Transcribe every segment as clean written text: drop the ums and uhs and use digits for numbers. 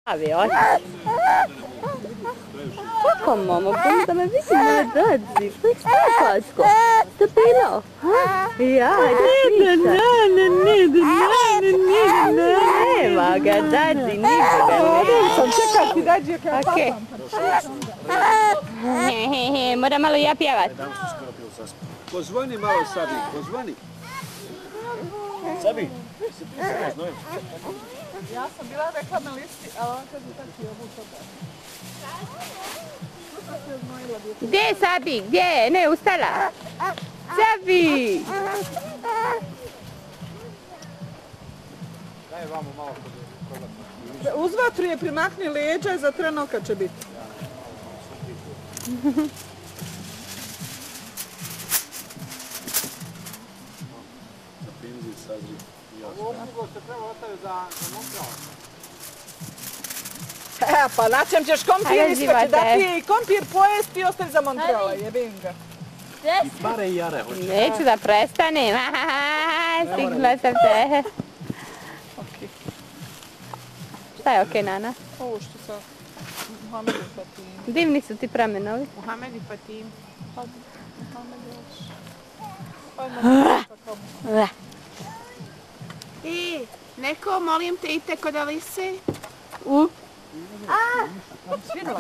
Avion. Kako, mamo, bolje da me vidi moje dadzi. To je stopatko. To je bilo. Ja, nema ga, dadzi, nikoga nema. Čekaj ti, dađi kaj papam. Moram malo ja pjevat. Pozvoni malo Sabi, pozvoni. Sabi, se pisamo znojem. Ja sam bila rekla na listi, ali on kaže tako je ovu toga. Gdje je Sabi? Gdje je? Ne, ustala. Sabi! Daj vamo malo kod. Uz vatru je primakni leđa i za tren oka će biti. Zapinzi, sazri. Ovo okrugo se treba ostaviti za Montreal. Pa na čem ćeš kompir iskoći, da ti je i kompir pojesti i ostavi za Montreala, jebim ga. Bare i jare hoće. Neću da prestanem. Stigla sam te. Šta je okej, Nana? Ovo što sa Muhammed i Fatim. Divni su ti pramenovi. Muhammed i Fatim. Muhammed još. I, neko, molim te, idite kod Alise.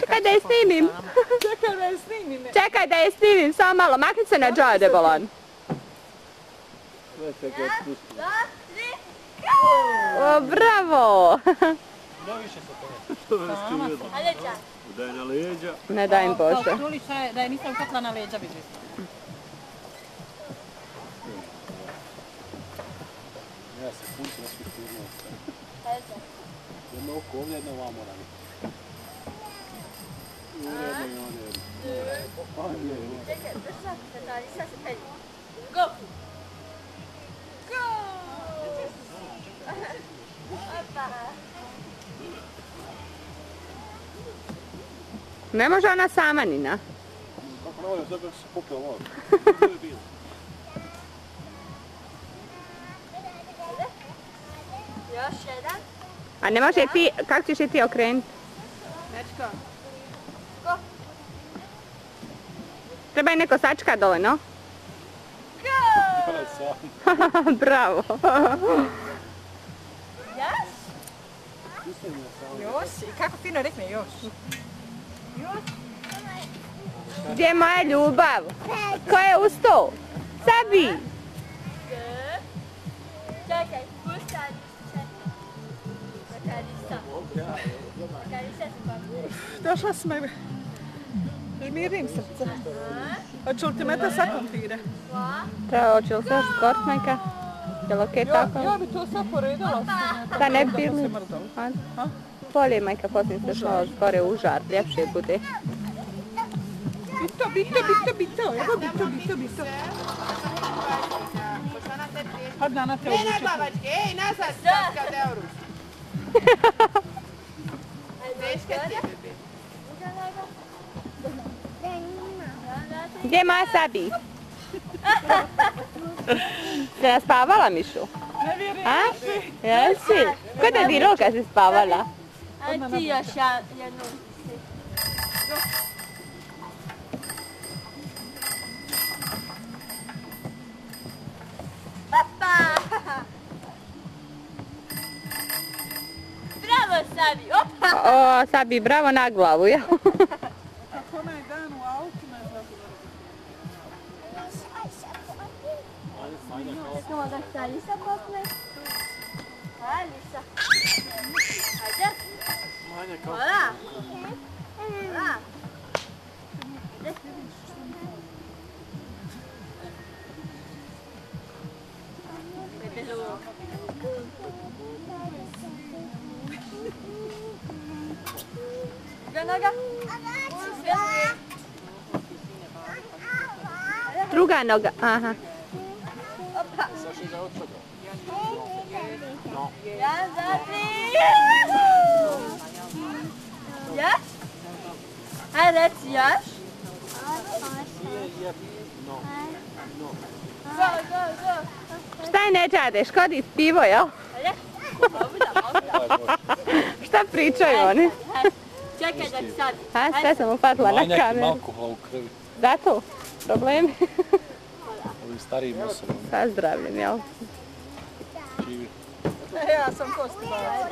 Čekaj da je snimim. Čekaj da je snimim. Čekaj da je snimim, samo malo. Makni se na džade, bolan. O, bravo! Udaj na leđa. Ne daj im Bože. Čuli da je nisam ukatla na leđa, vidi. Ja se punci na svih firma. Jedno oko ovdje, jedno vamo radi. Jedno i jedno. Čekaj, držati se da Alisa se penje. Go! Ne može ona sama, Nina. Kako ne volim, zato se popio malo. Još jedan. A ne može ti, kako ćeš je ti okrenuti? Dečko. Treba je neko sačka dole, no? Bravo. Još? Još? I kako fino rekne još? Gdje je moja ljubav? Ko je ustao? Sabi! Čekaj, pusti Alisa. Čekaj, Alisa. Čekaj, Alisa se pa. Došla si me. Mirim srce. Hoće li ti meta sa kompire? Treba, hoće li se još skort neka? Je li okej tako? Ja bi to sad poredala. Da ne bi bili. Bolje majka poslije se šla skore u žar, ljepše bude. Bito, evo bito. Hadi Nana te obučiti. Ne, babačke, ej, nazad, sad kao Deurus. Teška ti je, bebe. Gdje je moja Sabi? Ste naspavala, Mišu? Ne vjerujem. A? Jesi? Ko te dirao kad si spavala? A ti još jednu. Papa! Bravo, Sabi! Opa! O, Sabi, bravo na glavu, ja. Kako onaj dan u autu ne znam. Samo da se Alisa popne. Alisa. Ajde. Hvala. Hvala. Noga. Druga noga, aha. Jedan, dva, tri. Još? Ajde, reci još. Šta je ne džadeš, kodi pivo, jel? Ajde. Šta pričaju oni? Čekaj da ti sad. A, sve sam upatila na Manjak kameru. ima alkohola u krvi. Zato, problemi Ovim starijim osobama sa zdravljem, jel? živi. Ja sam kosti bavila.